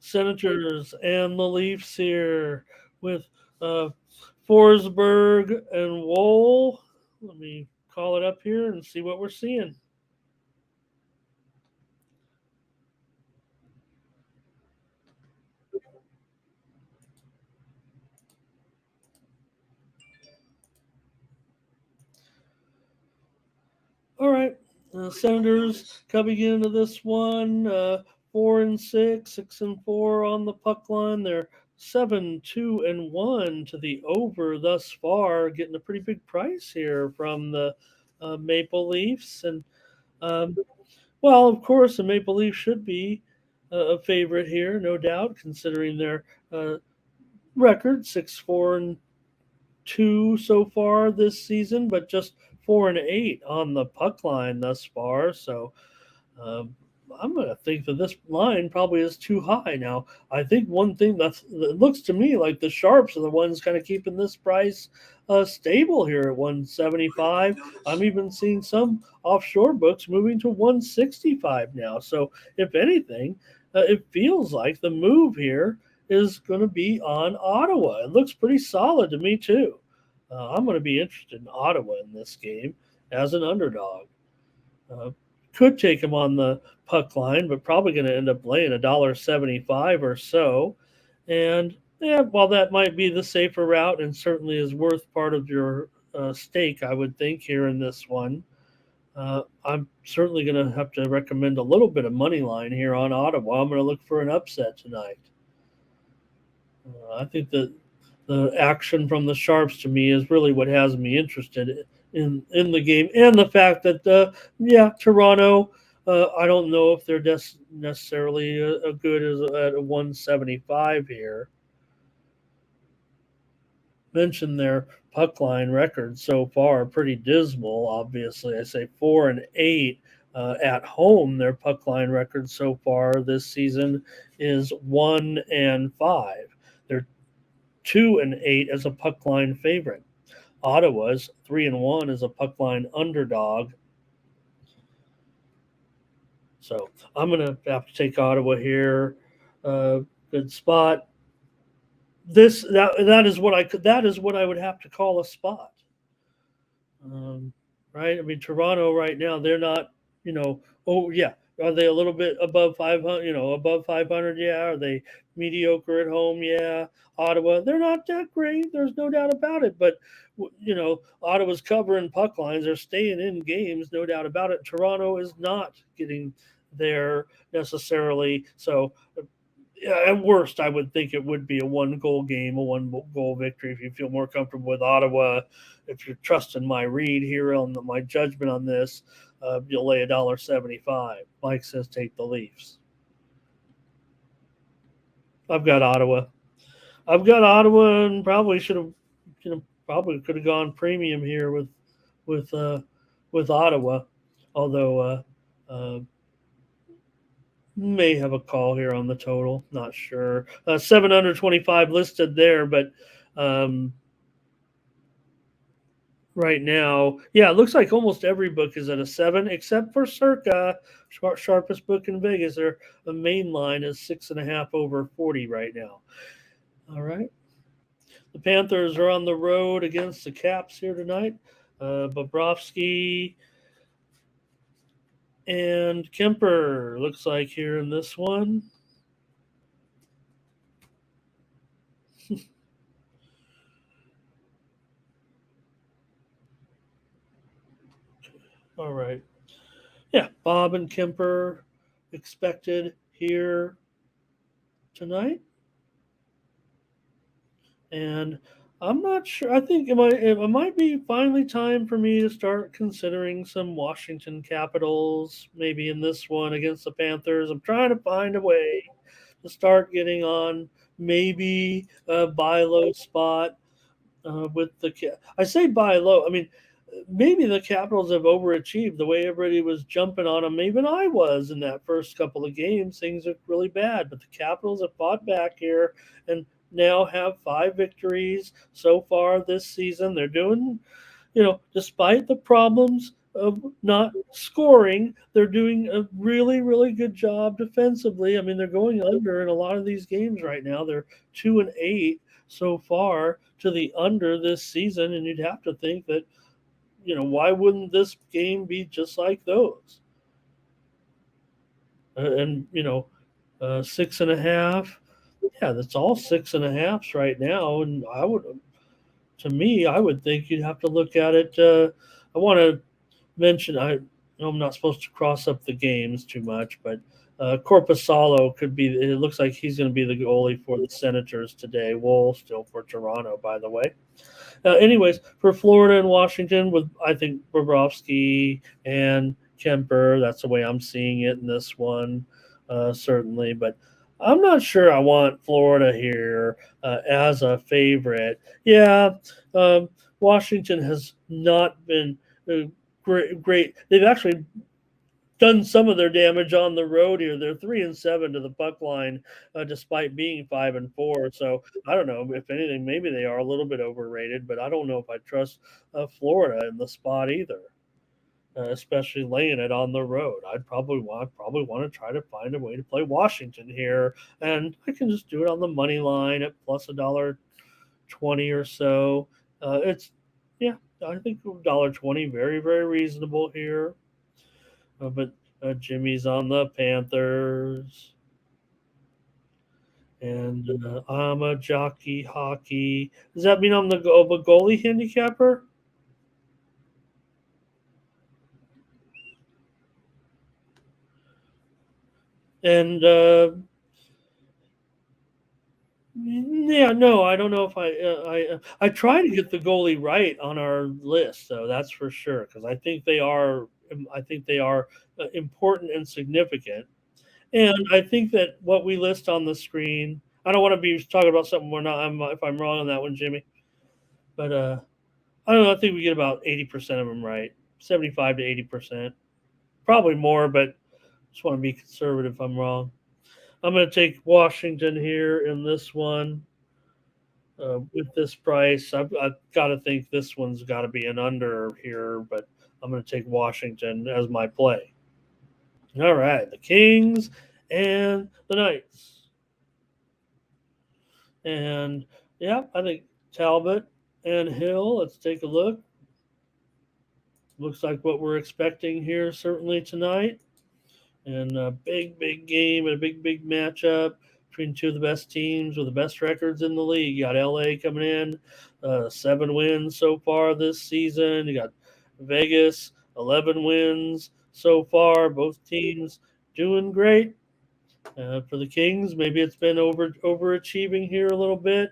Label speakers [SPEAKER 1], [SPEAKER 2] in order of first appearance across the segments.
[SPEAKER 1] Senators and the Leafs here with uh, Forsberg and Wool. Let me call it up here and see what we're seeing. All right. Senators coming into this one, 4-6, 6-4 on the puck line. They're 7-2-1 to the over thus far, getting a pretty big price here from the Maple Leafs. And well, of course, the Maple Leafs should be a favorite here, no doubt, considering their uh, record 6-4-2 so far this season, but just 4-8 on the puck line thus far. So um, I'm going to think that this line probably is too high. Now, I think one thing that looks to me like the Sharps are the ones kind of keeping this price stable here at 175. I'm even seeing some offshore books moving to 165 now. So, if anything, it feels like the move here is going to be on Ottawa. It looks pretty solid to me, too. I'm going to be interested in Ottawa in this game as an underdog. Uh, could take him on the puck line, but probably going to end up laying $1.75 or so. And yeah, while that might be the safer route and certainly is worth part of your stake, I would think here in this one, I'm certainly going to have to recommend a little bit of money line here on Ottawa. I'm going to look for an upset tonight. I think that the action from the Sharps to me is really what has me interested in the game, and the fact that yeah, Toronto. I don't know if they're necessarily a good as at a 175 here. Mentioned their puck line record so far, pretty dismal. Obviously, I say 4-8 at home. Their puck line record so far this season is 1-5. They're 2-8 as a puck line favorite. Ottawa's 3-1 as a puck line underdog. So I'm gonna have to take Ottawa here. Good spot. That is what I could. That is what I would have to call a spot. Right? I mean, Toronto right now they're not. Oh yeah, are they a little bit above 500? Above 500? Yeah. Are they mediocre at home? Yeah. Ottawa, they're not that great. There's no doubt about it. But Ottawa's covering puck lines. They're staying in games, no doubt about it. Toronto is not getting there necessarily. So yeah, at worst, I would think it would be a one-goal game, a one-goal victory. If you feel more comfortable with Ottawa, if you're trusting my read here on my judgment on this, you'll lay $1.75. Mike says take the Leafs. I've got Ottawa. I've got Ottawa, and probably should have, probably could have gone premium here with uh, with Ottawa, although may have a call here on the total. Not sure. 725 listed there, but um, right now, yeah, it looks like almost every book is at a 7, except for Circa, sharpest book in Vegas. Their main line is 6.5 over 40 right now. All right. The Panthers are on the road against the Caps here tonight. Bobrovsky and Kemper looks like here in this one. All right. Yeah, Bob and Kemper expected here tonight. And I'm not sure. I think it might be finally time for me to start considering some Washington Capitals, maybe in this one against the Panthers. I'm trying to find a way to start getting on maybe a buy low spot with the. I say buy low. I mean, maybe the Capitals have overachieved the way everybody was jumping on them. Even I was in that first couple of games. Things looked really bad, but the Capitals have fought back here and now have 5 victories so far this season. They're doing, despite the problems of not scoring. They're doing a really, really good job defensively. I mean, they're going under in a lot of these games right now. They're 2-8 so far to the under this season, and you'd have to think that why wouldn't this game be just like those? And 6.5. Yeah, that's all 6.5s right now, and to me, I would think you'd have to look at it. I want to mention I know I'm not supposed to cross up the games too much, but Corpusalo could be. It looks like he's going to be the goalie for the Senators today. Wool still for Toronto, by the way. Anyways, for Florida and Washington, with I think Bobrovsky and Kemper, that's the way I'm seeing it in this one, certainly. But I'm not sure I want Florida here as a favorite. Yeah, Washington has not been great. Great. They've actually done some of their damage on the road here. They're 3-7 to the puck line, despite being 5-4. So I don't know if anything, maybe they are a little bit overrated, but I don't know if I trust Florida in the spot either, especially laying it on the road. I'd probably want to try to find a way to play Washington here, and I can just do it on the money line at plus $1.20 or so. It's yeah, I think $1.20 very very reasonable here. But Jimmy's on the Panthers, and I'm a jockey hockey. Does that mean I'm the goalie handicapper? And yeah, no, I don't know if I try to get the goalie right on our list, though. That's for sure because I think they are important and significant. And I think that what we list on the screen, I don't want to be talking about something we're not. If I'm wrong on that one, Jimmy, but I don't know. I think we get about 80% of them right, 75 to 80%, probably more, but just want to be conservative. If I'm wrong, I'm going to take Washington here in this one with this price. I've got to think this one's got to be an under here, but I'm going to take Washington as my play. All right, the Kings and the Knights. And yeah, I think Talbot and Hill. Let's take a look. Looks like what we're expecting here, certainly tonight. And a big, big game and a big, big matchup between two of the best teams with the best records in the league. You got LA coming in, 7 wins so far this season. You got Vegas, 11 wins so far. Both teams doing great. For the Kings, maybe it's been overachieving here a little bit,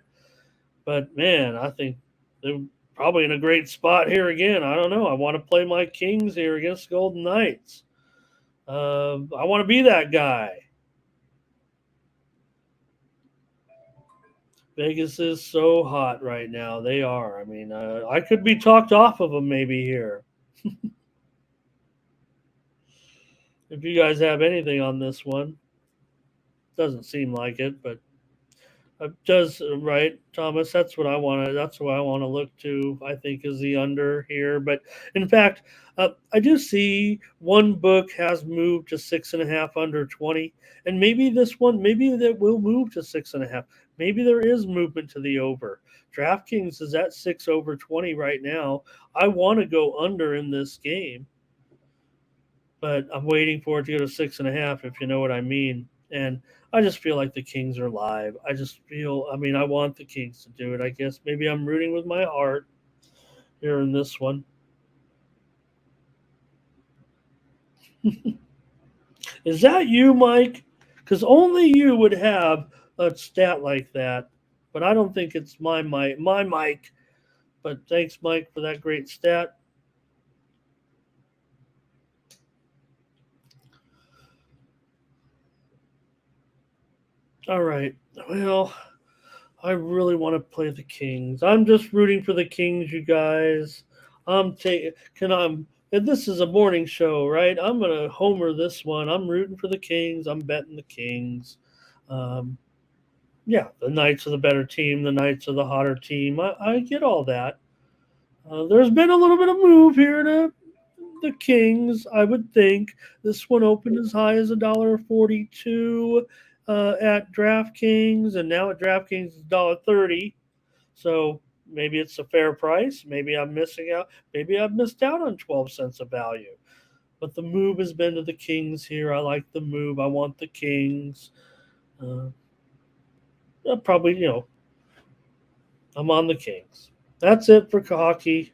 [SPEAKER 1] but man, I think they're probably in a great spot here again. I don't know. I want to play my Kings here against Golden Knights. I want to be that guy. Vegas is so hot right now. They are. I mean, I could be talked off of them maybe here. If you guys have anything on this one, doesn't seem like it, but does right, Thomas. That's what I want to. That's what I want to look to. I think is the under here. But in fact, I do see one book has moved to 6.5 under 20, and maybe this one, maybe that will move to 6.5. Maybe there is movement to the over. DraftKings is at 6 over 20 right now. I want to go under in this game, but I'm waiting for it to go to 6.5. If you know what I mean. And I just feel like the Kings are live. I mean, I want the Kings to do it. I guess maybe I'm rooting with my heart here in this one. Is that you, Mike? Because only you would have a stat like that. But I don't think it's my Mike. My Mike. But thanks, Mike, for that great stat. All right. Well, I really want to play the Kings. I'm just rooting for the Kings, you guys. I'm taking. Can I'm. And this is a morning show, right? I'm gonna homer this one. I'm rooting for the Kings. I'm betting the Kings. Um, yeah, the Knights are the better team. The Knights are the hotter team. I get all that. There's been a little bit of move here to the Kings. I would think this one opened as high as $1.42 at DraftKings, and now at DraftKings it's $1.30. So maybe it's a fair price. Maybe I'm missing out. Maybe I've missed out on 12 cents of value. But the move has been to the Kings here. I like the move. I want the Kings. Uh, probably, I'm on the Kings. That's it for hockey.